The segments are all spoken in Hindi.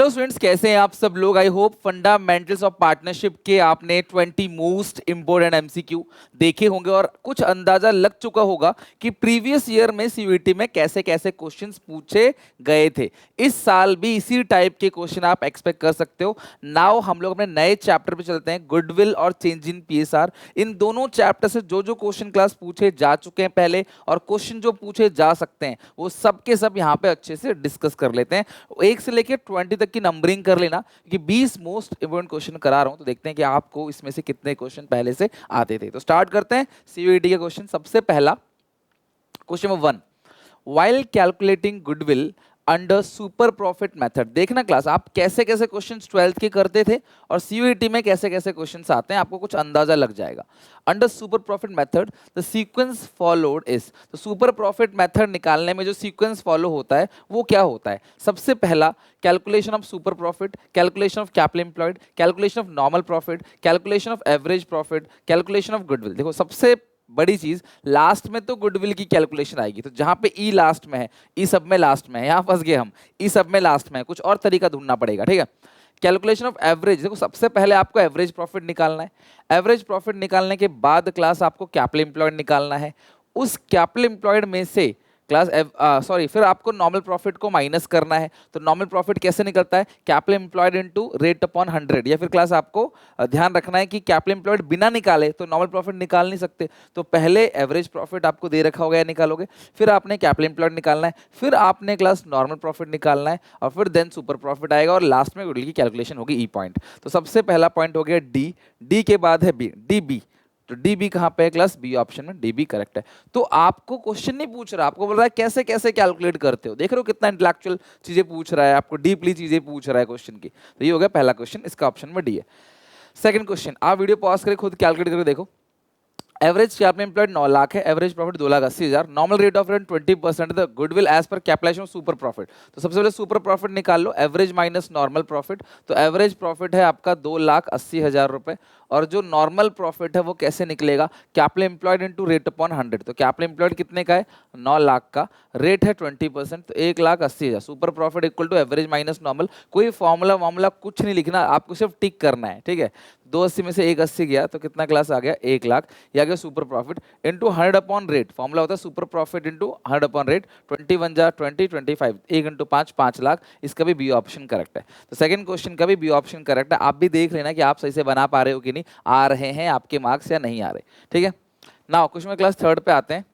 हेलो स्टूडेंट्स, कैसे हैं आप सब लोग। I hope fundamentals of partnership के आपने 20 मोस्ट इंपोर्टेंट एमसीक्यू देखे होंगे और कुछ अंदाजा लग चुका होगा कि प्रीवियस ईयर में सीयूईटी में कैसे कैसे क्वेश्चंस पूछे गए थे। इस साल भी इसी टाइप के क्वेश्चन आप एक्सपेक्ट कर सकते हो। नाउ हम लोग अपने नए चैप्टर पे चलते हैं, गुडविल और चेंज इन पीएसआर। इन दोनों चैप्टर से जो जो क्वेश्चन क्लास पूछे जा चुके हैं पहले और क्वेश्चन जो पूछे जा सकते हैं वो सब के सब यहाँ पे अच्छे से डिस्कस कर लेते हैं। 1 से लेकर 20 तक की नंबरिंग कर लेना कि 20 मोस्ट इंपोर्टेंट क्वेश्चन करा रहा हूं, तो देखते हैं कि आपको इसमें से कितने क्वेश्चन पहले से आते थे। तो स्टार्ट करते हैं सीयूईटी के क्वेश्चन। सबसे पहला question number 1, while calculating goodwill under super profit method. देखना क्लास, आप कैसे कैसे क्वेश्चंस 12th के करते थे और सीयूईटी में कैसे कैसे क्वेश्चंस आते हैं, आपको कुछ अंदाजा लग जाएगा। Under super profit method the sequence followed is. तो सुपर प्रॉफिट मेथड निकालने में जो सीक्वेंस फॉलो होता है वो क्या होता है। सबसे पहला calculation of super profit, calculation of capital employed, calculation of normal profit, calculation of average profit, calculation of goodwill. देखो सबसे बड़ी चीज, लास्ट में तो गुडविल की कैलकुलेशन आएगी, तो जहां पे ई लास्ट में है, ई सब में लास्ट में है, यहां फंस गए हम, ई सब में लास्ट में है, कुछ और तरीका ढूंढना पड़ेगा, ठीक है। कैलकुलेशन ऑफ एवरेज, देखो सबसे पहले आपको एवरेज प्रॉफिट निकालना है। एवरेज प्रॉफिट निकालने के बाद क्लास आपको कैपिटल एम्प्लॉयड निकालना है। उस कैपिटल एम्प्लॉयड में से क्लास फिर आपको नॉर्मल प्रॉफिट को माइनस करना है। तो नॉर्मल प्रॉफिट कैसे निकलता है, capital employed into rate upon 100। या फिर क्लास आपको ध्यान रखना है कि कैपिटल एम्प्लॉयड बिना निकाले तो नॉर्मल प्रॉफिट निकाल नहीं सकते, तो पहले एवरेज प्रॉफिट आपको दे रखा होगा या निकालोगे, फिर आपने कैपिटल एम्प्लॉयड निकालना है, फिर आपने क्लास नॉर्मल प्रॉफिट निकालना है और फिर देन सुपर प्रॉफिट आएगा और लास्ट में गुडविल की कैलकुलेशन होगी ई पॉइंट। तो सबसे पहला पॉइंट हो गया डी, डी के बाद है बी, डी बी। तो डी बी कहां पे है क्लास, बी ऑप्शन में, डी बी करेक्ट है। तो आपको क्वेश्चन नहीं पूछ रहा, आपको बोल रहा है कैसे कैसे कैलकुलेट करते हो। देख रहे हो कितना इंटेलेक्चुअल चीजें पूछ रहा है, आपको डीपली चीजें पूछ रहा है क्वेश्चन की। तो ये हो गया पहला क्वेश्चन, इसका ऑप्शन में डी है। सेकंड क्वेश्चन, आप वीडियो पॉज करके खुद कैलकुलेट करके देखो। एवरेज कैपिटल एम्प्लॉयड 9 लाख है, average profit 2,80,000, normal rate of return 20%, the goodwill as per capitalisation of super profit. तो सबसे पहले सुपर प्रॉफिट निकाल लो, एवरेज माइनस नॉर्मल प्रॉफिट। तो एवरेज प्रॉफिट है आपका 2,80,000 रुपए और जो नॉर्मल प्रॉफिट है वो कैसे निकलेगा, capital employed into rate upon 100। तो कैपिटल एम्प्लॉयड कितने का है, 9 लाख का, रेट है 20%, तो 1,80,000। Super profit equal to average minus normal. कोई फॉर्मूला कुछ नहीं लिखना, आपको सिर्फ टिक करना है, ठीक है। 280 में से 180 गया तो कितना क्लास आ गया, 1 लाख। या गया super profit into 100 upon rate, formula होता है super profit into 100 upon rate. 21 जा 20, 25, 1 इंटू 5, 5 लाख। इसका भी बी ऑप्शन करेक्ट है। तो सेकंड क्वेश्चन का भी बी ऑप्शन करेक्ट है। आप भी देख लेना कि आप सही से बना पा रहे हो कि नहीं, आ रहे हैं आपके मार्क्स या नहीं आ रहे, ठीक है। नाउ क्वेश्चन में क्लास थर्ड पे आते हैं।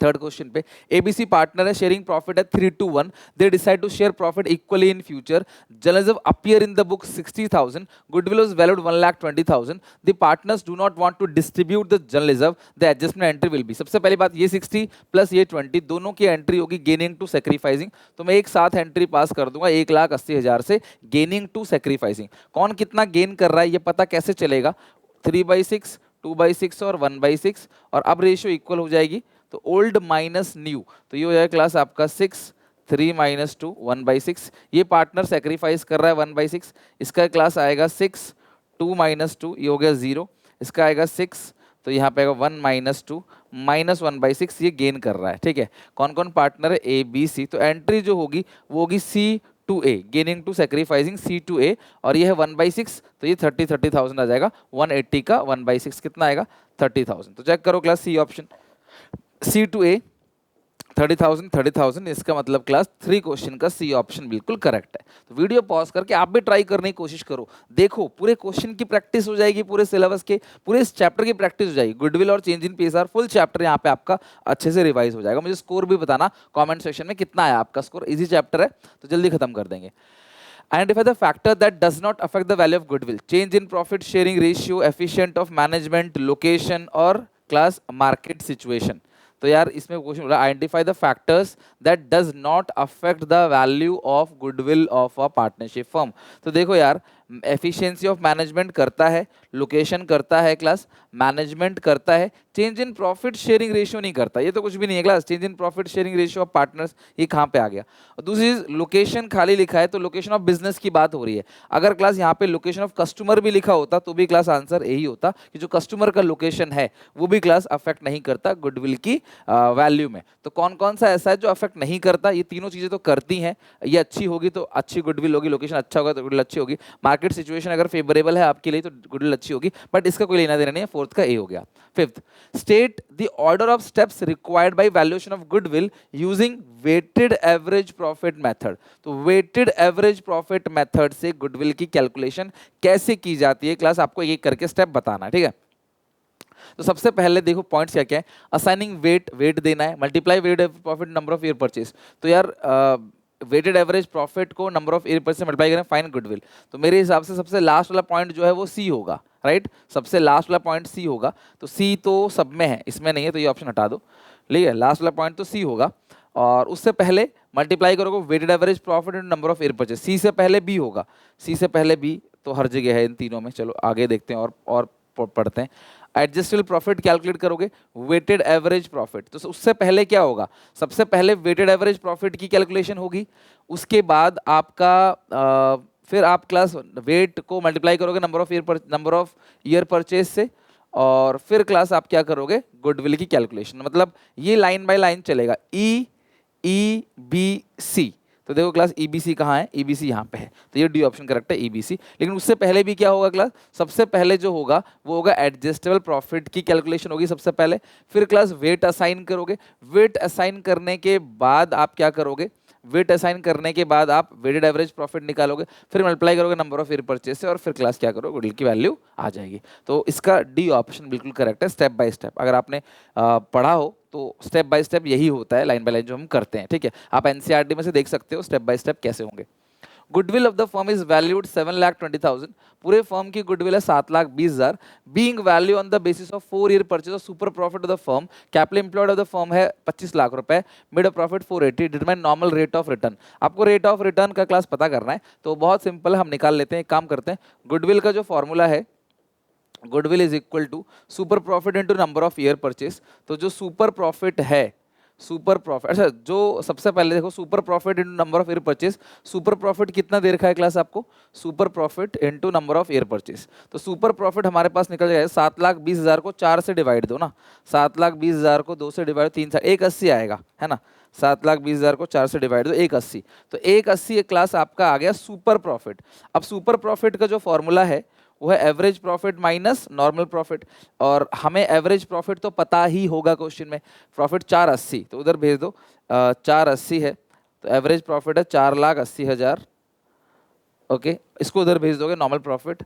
थर्ड क्वेश्चन पे, एबीसी पार्टनर है, शेयरिंग प्रॉफिट है 3:1, they decide to share profit equally in future, journalism appear in the book 60,000, goodwill was valued 1,20,000, the partners do not want to distribute the journalism, the adjustment entry will be. सबसे पहली बात, ये 60 प्लस ये 20 दोनों की एंट्री होगी गेनिंग टू सेक्रीफाइसिंग। तो मैं एक साथ एंट्री पास कर दूंगा 1,80,000 से गेनिंग टू सेक्रीफाइसिंग। कौन कितना गेन कर रहा है ये पता कैसे चलेगा, 3/6, 2/6 और 1/6, और अब रेशियो इक्वल हो जाएगी। तो ओल्ड माइनस न्यू, तो ये हो जाएगा क्लास आपका 6, 3 - 2, 1/6। ये पार्टनर सेक्रीफाइस कर रहा है 1/6, इसका क्लास आएगा 6, 2 - 2, ये हो गया 0, इसका आएगा 6, तो यहाँ पे आएगा 1 - 2 -1/6, ये गेन कर रहा है, ठीक है। कौन कौन पार्टनर है, ए बी सी। तो एंट्री जो होगी वो होगी C/A, gaining to sacrificing C/A, और ये है 1/6, तो ये 30,000 आ जाएगा। 180 का 1/6 कितना आएगा, 30,000। तो चेक करो क्लास सी ऑप्शन, C/A 30,000, इसका मतलब क्लास 3 क्वेश्चन का सी ऑप्शन बिल्कुल करेक्ट है। तो वीडियो पॉज करके आप भी ट्राई करने की कोशिश करो, देखो पूरे क्वेश्चन की प्रैक्टिस हो जाएगी, पूरे सिलेबस के, पूरे इस चैप्टर की प्रैक्टिस हो जाएगी। गुडविल और change in PSR full chapter यहाँ पे आपका अच्छे से रिवाइज हो जाएगा। मुझे स्कोर भी बताना कमेंट सेक्शन में कितना आया आपका स्कोर, इजी चैप्टर है तो जल्दी खत्म कर देंगे। Identify the factor that does not affect the value of goodwill. Change in profit sharing ratio, efficient of management, location और class market situation. तो यार इसमें क्वेश्चन बोला, identify the factors that does not affect the value of goodwill of a partnership firm. तो देखो यार, एफिशिएंसी ऑफ मैनेजमेंट करता है, लोकेशन करता है क्लास, मैनेजमेंट करता है, change in profit sharing ratio नहीं करता। ये तो कुछ भी नहीं है class. Change in profit sharing ratio of partners, ये कहाँ पे आ गया? और दूसरी चीज, लोकेशन खाली लिखा है तो लोकेशन ऑफ बिजनेस की बात हो रही है। अगर क्लास यहाँ पे लोकेशन ऑफ कस्टमर भी लिखा होता तो भी क्लास आंसर यही होता कि जो कस्टमर का लोकेशन है वो भी क्लास अफेक्ट नहीं करता गुडविल की वैल्यू में। तो कौन कौन सा ऐसा है जो अफेक्ट नहीं करता? ये तीनों चीजें तो करती हैं। ये अच्छी होगी तो अच्छी गुडविल होगी, लोकेशन अच्छा होगा तो गुडविल अच्छी होगी, मार्केट सिचुएशन अगर फेवरेबल है आपके लिए तो गुडविल अच्छी होगी, बट इसका कोई लेना देना नहीं है। फोर्थ का ए हो गया। Fifth, state the order of steps required by valuation of goodwill using weighted average profit method. तो वेटेड एवरेज प्रॉफिट मेथड से गुडविल की कैलकुलेशन कैसे की जाती है क्लास, आपको एक करके स्टेप बताना है, ठीक है। तो सबसे पहले देखो पॉइंट्स क्या क्या है। असाइनिंग वेट, वेट देना है, multiply weighted profit number of year purchase. तो यार वेटेड एवरेज प्रॉफिट को नंबर ऑफ ईयर परचेज से मल्टीप्लाई करें, फाइन गुडविल। तो मेरे हिसाब से सबसे लास्ट वाला पॉइंट जो है वो सी होगा, राइट। सबसे लास्ट वाला पॉइंट सी होगा। तो सी तो सब में है, इसमें नहीं है, तो ये ऑप्शन हटा दो। ठीक है, लास्ट वाला पॉइंट तो सी होगा। और उससे पहले मल्टीप्लाई करोगे weighted average profit in number of year purchase. C से पहले बी होगा, सी से पहले बी तो हर जगह है इन तीनों में। चलो आगे देखते हैं और पढ़ते हैं। एडजस्टेबल प्रॉफिट कैलकुलेट करोगे, वेटेड एवरेज प्रॉफिट। तो उससे पहले क्या होगा? सबसे पहले वेटेड एवरेज प्रॉफिट की कैलकुलेशन होगी, उसके बाद आपका फिर आप क्लास वेट को मल्टीप्लाई करोगे नंबर ऑफ ईयर परचेज से, और फिर क्लास आप क्या करोगे? गुडविल की कैलकुलेशन। मतलब ये लाइन बाय लाइन चलेगा, ई बी सी। तो देखो क्लास ईबीसी कहाँ है? ईबीसी यहाँ पे है, तो ये डी ऑप्शन करेक्ट है, ईबीसी। लेकिन उससे पहले भी क्या होगा क्लास? सबसे पहले जो होगा वो होगा एडजस्टेबल प्रॉफिट की कैलकुलेशन होगी सबसे पहले, फिर क्लास वेट असाइन करोगे। वेट असाइन करने के बाद आप क्या करोगे? वेट असाइन करने के बाद आप वेटेड एवरेज प्रॉफिट निकालोगे, फिर मल्टीप्लाई करोगे नंबर ऑफ ईयर परचेज से, और फिर क्लास क्या करोगे? गुडविल की वैल्यू आ जाएगी। तो इसका डी ऑप्शन बिल्कुल करेक्ट है, स्टेप बाय स्टेप। अगर आपने पढ़ा हो तो स्टेप बाय स्टेप यही होता है, लाइन बाय लाइन जो हम करते हैं, ठीक है। आप एनसीईआरटी में से देख सकते हो स्टेप बाय स्टेप कैसे होंगे। Goodwill of the firm is valued 7,20,000। पूरे फर्म की गुडविल है 7,20,000। Being value on the basis of 4 year purchase of super profit of the firm, capital employed of the firm है 25 लाख रुपए, mid of profit 480, determine normal rate of return. आपको रेट ऑफ रिटर्न का क्लास पता करना है, तो बहुत सिंपल, हम निकाल लेते हैं। एक काम करते हैं, गुडविल का जो फॉर्मूला है, goodwill is equal to super profit into number of year purchase. तो जो सुपर प्रॉफिट है, सुपर प्रॉफिट, अच्छा जो सबसे पहले देखो super profit into number of year purchase. Super profit कितना दे रखा है क्लास आपको? Super profit into number of year purchase. तो सुपर प्रॉफिट हमारे पास निकल जाएगा 7,20,000 को 4 से डिवाइड दो ना, 7,20,000 को 2 से डिवाइड, 3 से 180 आएगा, है ना। 7,20,000 को 4 से डिवाइड दो, 180। तो 180 क्लास आपका आ गया सुपर प्रॉफिट। अब सुपर प्रॉफिट का जो फॉर्मूला है वो है average profit minus normal profit, और हमें एवरेज प्रॉफिट तो पता ही होगा क्वेश्चन में, प्रॉफिट 480, तो उधर भेज दो। 480 है तो एवरेज प्रॉफिट है 4,80,000। ओके, इसको उधर भेज दोगे नॉर्मल प्रॉफिट,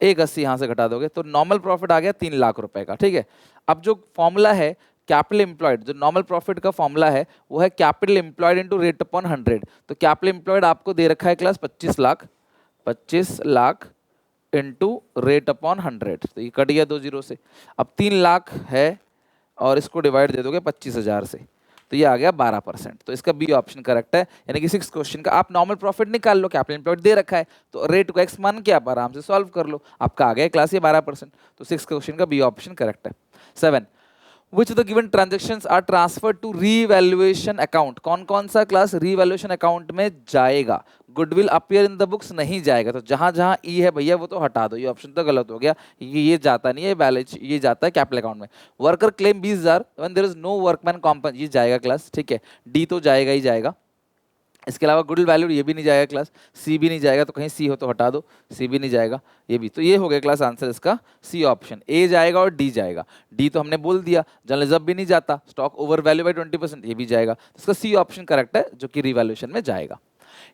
180 यहाँ से घटा दोगे तो नॉर्मल प्रॉफिट आ गया 3 लाख रुपए का, ठीक है। अब जो फॉर्मूला है कैपिटल एम्प्लॉयड, जो नॉर्मल प्रॉफिट का फॉर्मूला है वो है capital employed into rate upon 100। तो कैपिटल एम्प्लॉयड आपको दे रखा है class 25 lakh into rate upon 100, तो ये कट गया 2 जीरो से। अब 3 लाख है और इसको डिवाइड दे दोगे 25,000 से, तो ये आ गया 12%। तो इसका बी ऑप्शन करेक्ट है, यानी कि 6 क्वेश्चन का आप नॉर्मल प्रॉफिट निकाल लो, कैपिटल एम्प्लॉयड दे रखा है तो रेट को एक्स मान के आप आराम से सॉल्व कर लो, आपका आ गया क्लास ये 12%। तो 6 क्वेश्चन का बी ऑप्शन करेक्ट है। 7, which of the given transactions are transferred to revaluation account? कौन कौन सा क्लास revaluation account में जाएगा? Goodwill appear in the books नहीं जाएगा, तो जहां जहां ई है भैया वो तो हटा दो, ये ऑप्शन तो गलत हो गया, ये जाता नहीं है बैलेंस, ये जाता है कैपिटल अकाउंट में। Worker claim 20,000 when there is no workman compen, ये जाएगा क्लास, ठीक है। डी तो जाएगा ही जाएगा। इसके अलावा गुडविल वैल्यू ये भी नहीं जाएगा क्लास, सी भी नहीं जाएगा, तो कहीं सी हो तो हटा दो, सी भी नहीं जाएगा, ये भी। तो ये हो गया क्लास आंसर इसका सी ऑप्शन। ए जाएगा और डी जाएगा। डी तो हमने बोल दिया, जर्नलिज्म भी नहीं जाता, स्टॉक ओवर वैल्यू बाय 20%, ये भी जाएगा। तो इसका सी ऑप्शन करेक्ट है, जो कि रिवैल्यूएशन में जाएगा।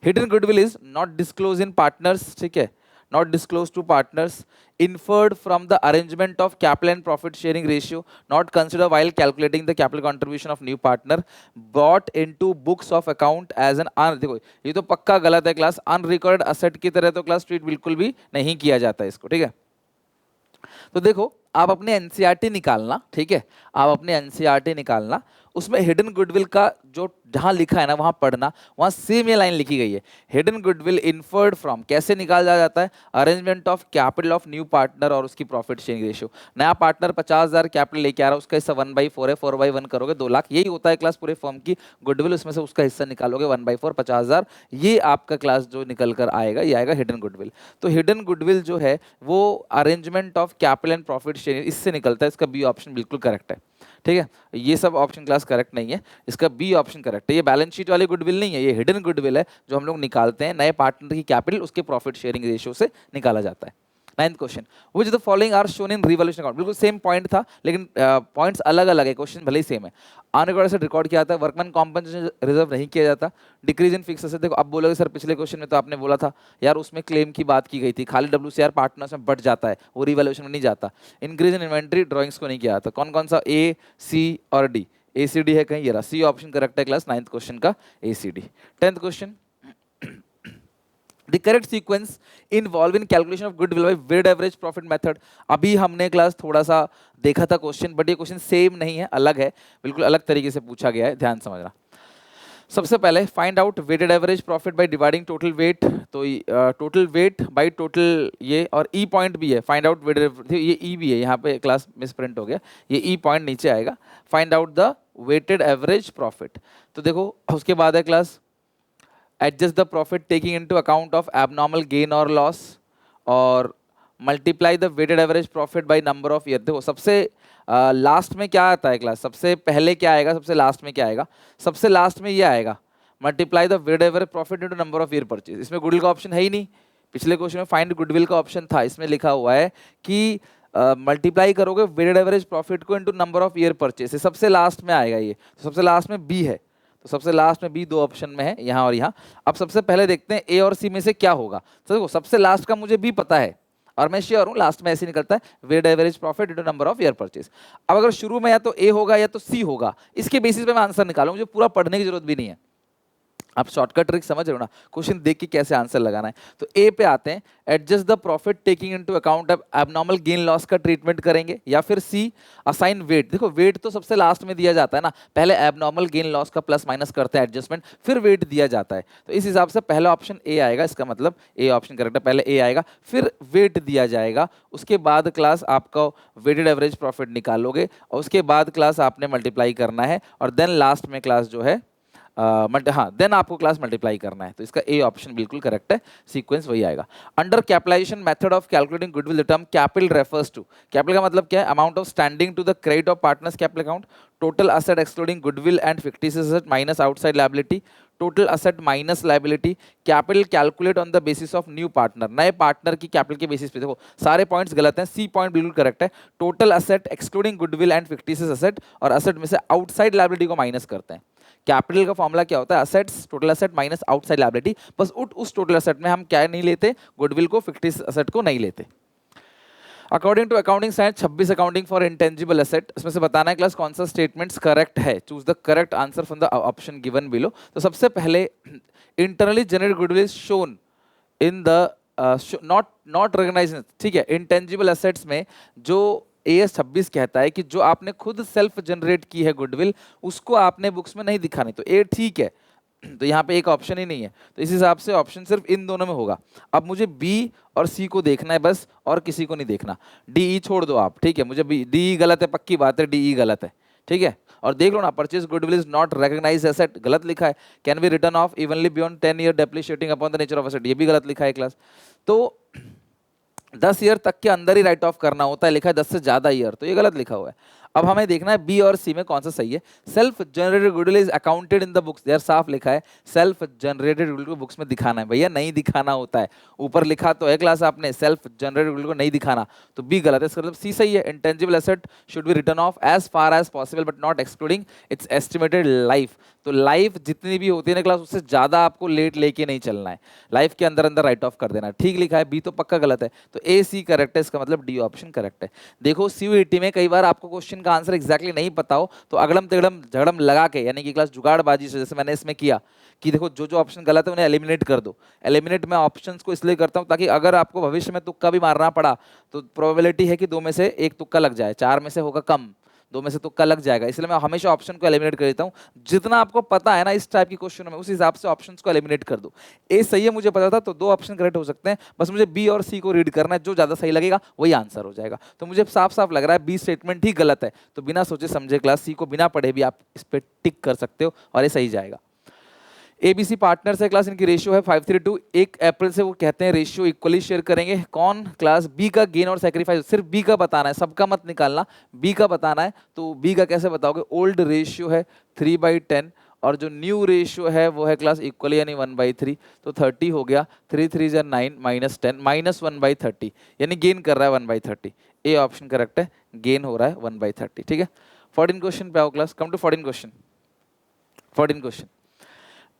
Hidden goodwill is not disclose in partners, ठीक है, not disclosed to partners, inferred from the arrangement of capital and profit sharing ratio, not considered while calculating the capital contribution of new partner, brought into books of account as an देखो ये तो पक्का गलत है क्लास, अनरिकॉर्डेड असेट की तरह तो क्लास ट्रीट बिल्कुल भी नहीं किया जाता इसको, ठीक है। तो देखो आप अपने एनसीईआरटी निकालना, ठीक है, आप अपने एनसीईआरटी निकालना, उसमें हिडन गुडविल का जो जहां लिखा है ना वहां पढ़ना, वहां सेम ये लाइन लिखी गई है, हिडन गुडविल इन्फर्ड फ्रॉम, कैसे निकाला जाता है, arrangement of capital of new partner और उसकी प्रॉफिट शेयरिंग रेशियो। नया पार्टनर 50,000 कैपिटल लेके आ रहा है, उसका हिस्सा 1/4 है, 4/1 करोगे 2 लाख, यही होता है क्लास पूरे फर्म की गुडविल, उसमें से उसका हिस्सा निकालोगे 1/4 50,000, ये आपका क्लास जो निकल कर आएगा ये आएगा हिडन गुडविल। तो हिडन गुडविल जो है वो arrangement of capital and profit sharing इससे निकलता है, इसका बी ऑप्शन बिल्कुल करेक्ट है। ठीक है, ये सब ऑप्शन क्लास करेक्ट नहीं है, इसका बी ऑप्शन करेक्ट है। ये बैलेंस शीट वाली गुडविल नहीं है, ये हिडन गुडविल है जो हम लोग निकालते हैं नए पार्टनर की कैपिटल उसके प्रॉफिट शेयरिंग रेशियो से निकाला जाता है। 9th question, which the following are shown in revaluation account, बिल्कुल सेम पॉइंट था लेकिन पॉइंट्स अलग अलग है, क्वेश्चन भले ही सेम है। अनरिकॉर्डेड एसेट रिकॉर्ड किया जाता है, वर्कमैन कॉम्पनसेशन रिजर्व नहीं किया जाता, डिक्रीज इन फिक्स एसेट। देखो अब बोलोगे सर पिछले क्वेश्चन में तो आपने बोला था यार उसमें क्लेम की बात की गई थी, खाली WCR पार्टनर्स में बढ़ जाता है, वो रिवॉल्यूशन में नहीं जाता। इंक्रीज इन इन्वेंट्री ड्राइंग्स को नहीं किया जाता। कौन कौन सा, A, C और D, ACD है कहीं, ये रहा सी ऑप्शन करेक्ट है क्लास 9th क्वेश्चन का ACD। 10th question, The correct sequence involved in calculation of goodwill by weighted average profit method। अभी हमने क्लास थोड़ा सा देखा था क्वेश्चन, बट ये क्वेश्चन सेम नहीं है, अलग है, बिल्कुल अलग तरीके से पूछा गया है, ध्यान समझना। सबसे पहले find out weighted average profit by dividing total weight, तो टोटल वेट बाय टोटल ये, और ई पॉइंट भी है, फाइंड आउट वेटेड, ये ई भी है यहाँ पे क्लास मिस प्रिंट हो गया, ये ई पॉइंट नीचे आएगा, find out the weighted average profit. तो देखो उसके बाद है class adjust the profit taking into account of abnormal gain or loss और multiply the weighted average profit by number of year। देखो सबसे लास्ट में क्या आता है क्लास, सबसे पहले क्या आएगा, सबसे लास्ट में क्या आएगा, सबसे लास्ट में ये आएगा multiply the weighted average profit into number of year purchase. इसमें गुडविल का ऑप्शन है ही नहीं, पिछले क्वेश्चन में फाइंड गुडविल का ऑप्शन था, इसमें लिखा हुआ है कि मल्टीप्लाई करोगे वेटेड एवरेज प्रॉफिट को into number of year purchase, सबसे लास्ट में आएगा ये, तो सबसे लास्ट में बी है, तो सबसे लास्ट में बी दो ऑप्शन में है, यहाँ और यहाँ। अब सबसे पहले देखते हैं ए और सी में से क्या होगा। तो देखो सबसे लास्ट का मुझे बी पता है और मैं श्योर हूँ लास्ट में ऐसे निकलता है weighted average profit into number of year purchase. अब अगर शुरू में या तो ए होगा या तो सी होगा, इसके बेसिस पे मैं आंसर निकालूं, मुझे पूरा पढ़ने की जरूरत भी नहीं है। आप शॉर्टकट ट्रिक समझ रहे हो ना, क्वेश्चन देख के कैसे आंसर लगाना है। तो ए पे आते हैं, adjust the profit taking into account of abnormal gain loss का ट्रीटमेंट करेंगे, या फिर सी असाइन वेट। देखो वेट तो सबसे लास्ट में दिया जाता है ना, पहले एबनॉर्मल गेन लॉस का प्लस माइनस करते हैं एडजस्टमेंट, फिर वेट दिया जाता है, तो इस हिसाब से पहला ऑप्शन ए आएगा, इसका मतलब ए ऑप्शन करेक्ट है, पहले ए आएगा फिर वेट दिया जाएगा, उसके बाद क्लास आपका वेटेड एवरेज प्रॉफिट निकालोगे और उसके बाद क्लास आपने मल्टीप्लाई करना है और देन लास्ट में क्लास जो है देन आपको क्लास मल्टीप्लाई करना है, तो इसका ए ऑप्शन बिल्कुल करेक्ट है, सीक्वेंस वही आएगा। Under capitalisation method of calculating goodwill the term capital refers to, capital का मतलब क्या है, amount of standing to the credit of partners capital account, total asset excluding goodwill and fictitious asset minus outside liability, total asset minus liability, capital calculate on the basis of new partner, नए पार्टनर की कैपिटल के बेसिस पे। देखो सारे पॉइंट्स गलत हैं, सी पॉइंट बिल्कुल करेक्ट है, total asset excluding goodwill and fictitious asset, और असेट में से आउटसाइड लायबिलिटी को माइनस करते हैं। कैपिटल का फॉर्मूला क्या होता है, assets total asset minus outside liability, बस उस टोटल असेट में हम क्या नहीं लेते, गुडविल को, फिक्टिशियस असेट को नहीं लेते। According to accounting science 26 accounting for intangible asset, इसमें से बताना है क्लास कौन सा स्टेटमेंट्स करेक्ट है, choose the correct answer from the option given below. तो सबसे पहले internally generated goodwill is shown in the not recognise, ठीक है, इंटेंजिबल असेट्स में जो AS 26 कहता है कि जो आपने खुद सेल्फ जनरेट की है गुडविल, उसको आपने बुक्स में नहीं दिखानी, तो ए ठीक है, तो यहाँ पे एक ऑप्शन ही नहीं है, तो इस हिसाब से ऑप्शन सिर्फ इन दोनों में होगा। अब मुझे बी और सी को देखना है बस, और किसी को नहीं देखना, DE छोड़ दो आप, ठीक है, मुझे DE गलत है, पक्की बात है, DE गलत है, ठीक है। और देख लो ना, purchase goodwill is not recognised asset, गलत लिखा है, can be written off evenly beyond 10 year depreciating upon the nature of asset, ये भी गलत लिखा है क्लास। तो 10 ईयर तक के अंदर ही राइट ऑफ करना होता है, लिखा है 10 से ज्यादा ईयर, तो ये गलत लिखा हुआ है। अब हमें देखना है बी और सी में कौन सा सही है। Self generated goodwill is accounted in the books, यार साफ लिखा है, सेल्फ जनरेटेड गुडविल को बुक्स में दिखाना है, भैया नहीं दिखाना होता है, ऊपर लिखा तो है क्लास आपने सेल्फ जनरेटेड गुडविल को नहीं दिखाना, तो बी गलत है, इसका मतलब सी सही है। Intangible asset should be written off as far as possible but not excluding its estimated life, तो लाइफ जितनी भी होती है ना क्लास, उससे ज्यादा आपको लेट लेके नहीं चलना है, लाइफ के अंदर अंदर राइट ऑफ कर देना है, ठीक लिखा है, बी तो पक्का गलत है, तो ए सी करेक्ट है, इसका मतलब डी ऑप्शन करेक्ट है। देखो CUET में कई बार आपको क्वेश्चन का आंसर एग्जैक्टली नहीं पता हो, तो अगड़म तिगड़म झगड़म लगा के, यानी कि क्लास जुगाड़बाजी से, जैसे मैंने इसमें किया कि देखो जो जो ऑप्शन गलत है उन्हें एलिमिनेट कर दो। एलिमिनेट मैं ऑप्शंस को इसलिए करता हूं ताकि अगर आपको भविष्य में तुक्का भी मारना पड़ा तो प्रोबेबिलिटी है कि 2 में से 1 तुक्का लग जाए, 4 में से होगा कम, दो में से तुक्का लग जाएगा, इसलिए मैं हमेशा ऑप्शन को एलिमिनेट कर देता हूँ। जितना आपको पता है ना इस टाइप की क्वेश्चन में, उस हिसाब से ऑप्शंस को एलिमिनेट कर दो। ए सही है मुझे पता था, तो दो ऑप्शन करेक्ट हो सकते हैं, बस मुझे बी और सी को रीड करना है, जो ज्यादा सही लगेगा वही आंसर हो जाएगा। तो मुझे साफ साफ लग रहा है बी स्टेटमेंट ही गलत है, तो बिना सोचे समझे क्लास सी को बिना पढ़े भी आप इस पे टिक कर सकते हो और ये सही जाएगा। एबीसी पार्टनर्स है क्लास, इनकी रेशियो है 5:3, 1 अप्रैल से वो कहते हैं रेशियो इक्वली शेयर करेंगे। कौन क्लास? बी का गेन और सेक्रीफाइस, सिर्फ बी का बताना है, सबका मत निकालना, बी का बताना है। तो बी का कैसे बताओगे? ओल्ड रेशियो है 3/10 और जो न्यू रेशियो है वो है क्लास इक्वली यानी 1/3, तो 30 हो गया, 3 3 जा 9 -10 -1/30 यानी गेन कर रहा है 1/30। ए ऑप्शन करेक्ट है, गेन हो रहा है 1/30। ठीक है, 14 क्वेश्चन पे आओ class, come to 14 question. 14 question,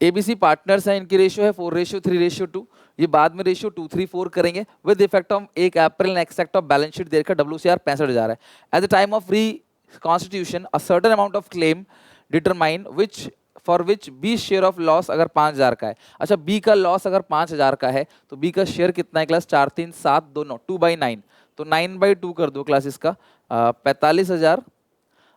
ABC partners हैं, इनकी रेशियो है 4:3:2, ये बाद में रेशियो 2:3:4 करेंगे with effect of 1 April and except of balance sheet देखकर WCR 65,000 है। At the time of reconstitution a certain amount of claim determine which for which B share of loss अगर 5,000 का है। अच्छा, बी का लॉस अगर 5,000 का है तो बी का शेयर कितना है क्लास? 4 3 7 2 9, 2/9, तो 9/2 कर दो क्लास इसका 45,000।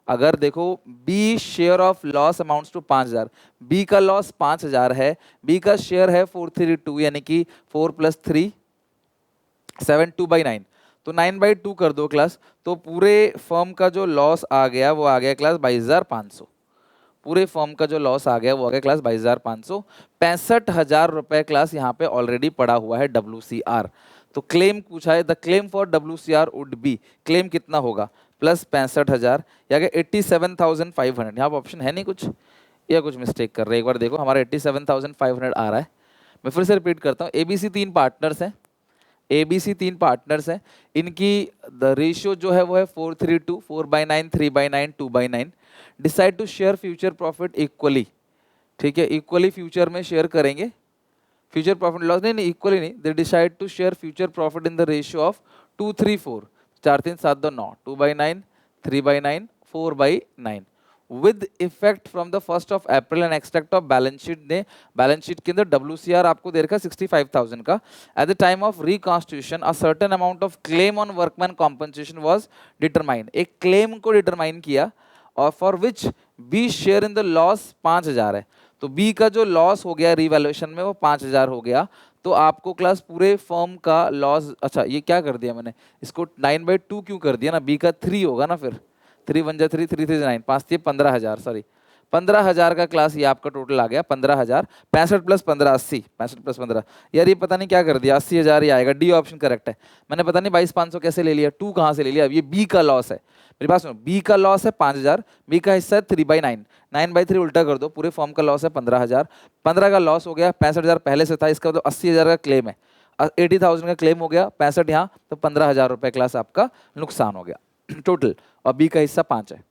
अगर देखो B share of loss amounts to 5,000, B का लॉस 5,000 है, बी का शेयर है 432 यानी कि 4 + 3 7, 2/9, तो 9/2 कर दो क्लास। तो पूरे फर्म का जो लॉस आ गया वो आ गया क्लास 22,500। पूरे फर्म का जो लॉस आ गया वो आ गया क्लास 22,500। 65,000 रुपए क्लास यहाँ पे ऑलरेडी पड़ा हुआ है WCR। तो क्लेम पूछा है, the claim for WCR would be, claim कितना होगा? प्लस 65,000 या 87,500। यहाँ पर ऑप्शन है नहीं कुछ, या कुछ मिस्टेक कर रहे हैं? एक बार देखो, हमारा 87,500 आ रहा है। मैं फिर से रिपीट करता हूँ, एबीसी 3 पार्टनर्स हैं, एबीसी 3 पार्टनर्स हैं, इनकी द रेशियो जो है वो है 4:3:2, 4/9, 3/9, 2/9। Decide to share future profit equally, ठीक है, इक्वली फ्यूचर में शेयर करेंगे। फ्यूचर प्रॉफिट लॉस नहीं, इक्वली नहीं, they decide to share future profit in the ratio of 2:3:4, 4 3 7 2 9, 2/9, 3/9, 4/9 with effect from the 1 April and extract of balance sheet ने, बैलेंस शीट के अंदर WCR आपको दे रखा 65,000 का। At the time of reconstitution a certain amount of claim on workman compensation was determine, एक क्लेम को डिटरमाइन किया और for which B share in the loss 5,000 है। तो बी का जो लॉस हो गया रिवैल्यूएशन में वो 5,000 हो गया। तो आपको क्लास पूरे फर्म का लॉस, अच्छा ये क्या कर दिया मैंने, इसको 9/2 क्यों कर दिया ना, बी का 3 होगा ना, फिर 3 1 जा 3, 3 3 9, 5 3 15,000, सॉरी 15,000 का क्लास ये आपका टोटल आ गया 15,000। 65 + 15 80, 65 + 15 यार ये पता नहीं क्या कर दिया, 80,000 ही आएगा। डी ऑप्शन करेक्ट है। मैंने पता नहीं 22,500 कैसे ले लिया, 2 कहाँ से ले लिया? अब ये बी का लॉस है, मेरे पास बी का लॉस है 5,000, बी का हिस्सा है 3/9, 9/3 उल्टा कर दो, पूरे फॉर्म का लॉस है 15,000, 15 का लॉस हो गया, 65,000 पहले से था, इसका मतलब 80,000 का क्लेम है, 80,000 का क्लेम हो गया, 65 यहाँ, तो 15,000 रुपए क्लास आपका नुकसान हो गया टोटल, और बी का हिस्सा 5 है।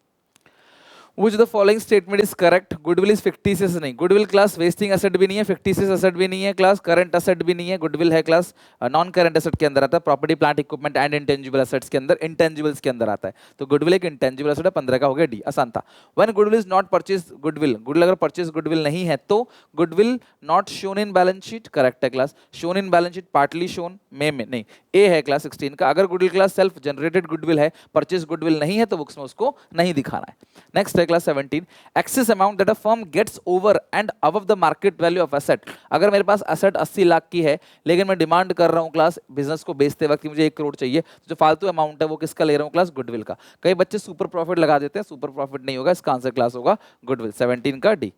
Which the following statement is correct? Goodwill is fictitious नहीं, goodwill क्लास वेस्टिंग एसेट भी नहीं है, fictitious एसेट भी नहीं है क्लास, करंट एसेट भी नहीं है, goodwill है क्लास नॉन करंट एसेट के अंदर आता है, property plant equipment and intangible assets के अंदर, इंटेंजिबल्स के अंदर आता है। तो goodwill एक इंटेंजिबल एसेट है, 15 का हो गया डी, आसान था। When goodwill is not purchased, goodwill अगर परचेज goodwill नहीं है तो goodwill not shown in balance sheet, correct है class, shown in balance sheet, partly shown में नहीं, ए है क्लास 16 का। अगर goodwill class self generated goodwill है, परचेज goodwill नहीं है तो बुक्स में उसको नहीं दिखाना है। नेक्स्ट है class 17, excess amount that a firm gets over and above the market value of asset. अगर मेरे पास एसेट 80 लाख की है लेकिन मैं डिमांड कर रहा हूं क्लास बिजनेस को बेचते वक्त मुझे 1 करोड़ चाहिए, तो जो फालतू अमाउंट है वो किसका ले रहा हूं क्लास? गुडविल का। कई बच्चे सुपर प्रॉफिट लगा देते हैं, सुपर प्रॉफिट नहीं होगा, इसका आंसर क्लास होगा गुडविल, 17 का डी।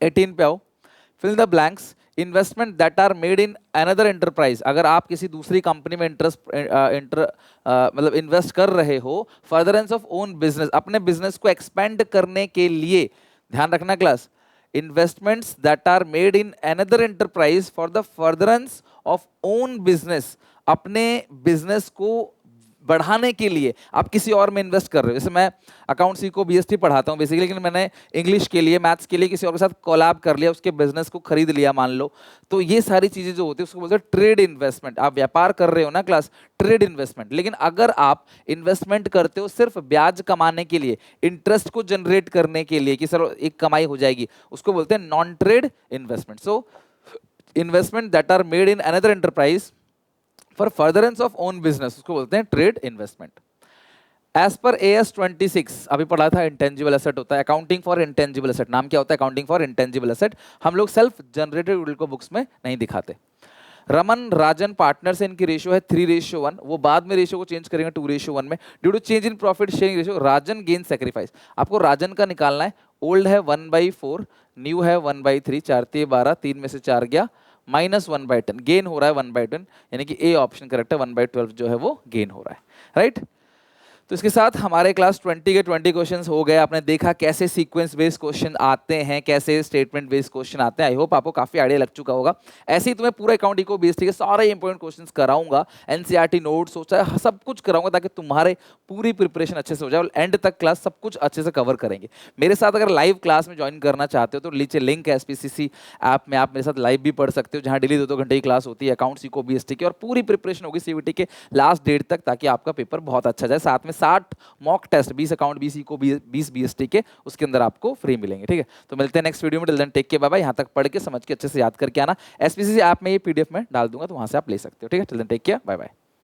18 पे आओ, fill the blanks, investment that are made in another enterprise. अगर आप किसी दूसरी कंपनी में मतलब इन्वेस्ट कर रहे हो, फर्दरेंस ऑफ ओन बिजनेस, अपने बिजनेस को एक्सपेंड करने के लिए, ध्यान रखना class, investments that are made in another enterprise for the furtherance of own business, अपने बिजनेस को बढ़ाने के लिए आप किसी और में इन्वेस्ट कर रहे हो। जैसे मैं अकाउंट सी को बीएसटी पढ़ाता हूँ बेसिकली, लेकिन मैंने इंग्लिश के लिए, मैथ्स के लिए किसी और के साथ कोलैब कर लिया, उसके बिजनेस को खरीद लिया मान लो, तो ये सारी चीजें जो होती है उसको बोलते हैं ट्रेड इन्वेस्टमेंट। आप व्यापार कर रहे हो ना क्लास, ट्रेड इन्वेस्टमेंट। लेकिन अगर आप इन्वेस्टमेंट करते हो सिर्फ ब्याज कमाने के लिए, इंटरेस्ट को जनरेट करने के लिए कि सर एक कमाई हो जाएगी, उसको बोलते हैं non trade investment. So investment that are made in another enterprise for furtherance of own business, उसको बोलते हैं trade investment. As per AS 26 अभी पढ़ा था, इंटेंजिबल एसेट होता है, अकाउंटिंग फॉर इंटेंजिबल एसेट। नाम क्या होता है? Accounting for intangible asset. हम लोग सेल्फ जनरेटेड गुडविल को बुक्स में नहीं दिखाते। रमन राजन पार्टनर से इनकी रेशियो है 3:1, वो बाद में रेशियो को चेंज करेंगे 2:1 में। Due to change in profit sharing ratio Rajan gain sacrifice. आपको राजन का निकालना है। ओल्ड है 1/4, न्यू है 1/3, 4×3 = 12, 3 में से 4 गया, -1/10 गेन हो रहा है 1/10, यानी कि ए ऑप्शन करेक्ट है। 1/12 जो है वो गेन हो रहा है, राइट। तो इसके साथ हमारे क्लास 20 के 20 क्वेश्चंस हो गए। आपने देखा कैसे सीक्वेंस बेस्ड क्वेश्चन आते हैं, कैसे स्टेटमेंट बेस्ड क्वेश्चन आते हैं। आई होप आपको काफी आइडिया लग चुका होगा। ऐसे ही तुम्हें पूरा अकाउंट इको बेस्ड के सारे इंपॉर्टेंट क्वेश्चंस कराऊंगा, एनसीईआरटी नोट्स सोचा है, सब कुछ कराऊंगा ताकि तुम्हारे पूरी प्रिपरेशन अच्छे से हो जाए और एंड तक क्लास सब कुछ अच्छे से कवर करेंगे। मेरे साथ अगर लाइव क्लास में ज्वाइन करना चाहते हो तो नीचे लिंक है एसपीसीसी ऐप में, आप मेरे साथ लाइव भी पढ़ सकते हो, जहां डेली 2-2 घंटे की क्लास होती है अकाउंट्स इको बीएसटी की, और पूरी प्रिपरेशन होगी सीवीटी के लास्ट डेट तक, ताकि आपका पेपर बहुत अच्छा जाए। साथ में 60 mock test 20 account 20 eco 20 BST के उसके अंदर आपको फ्री मिलेंगे, ठीक है। तो मिलते हैं नेक्स्ट वीडियो में। Till then take care, bye bye. यहाँ तक पढ़ के समझ के अच्छे से याद करके आना। एसपीसीसी ऐप में ये पीडीएफ में डाल दूंगा, तो वहां से आप ले सकते हो, ठीक है। Till then take care, bye bye.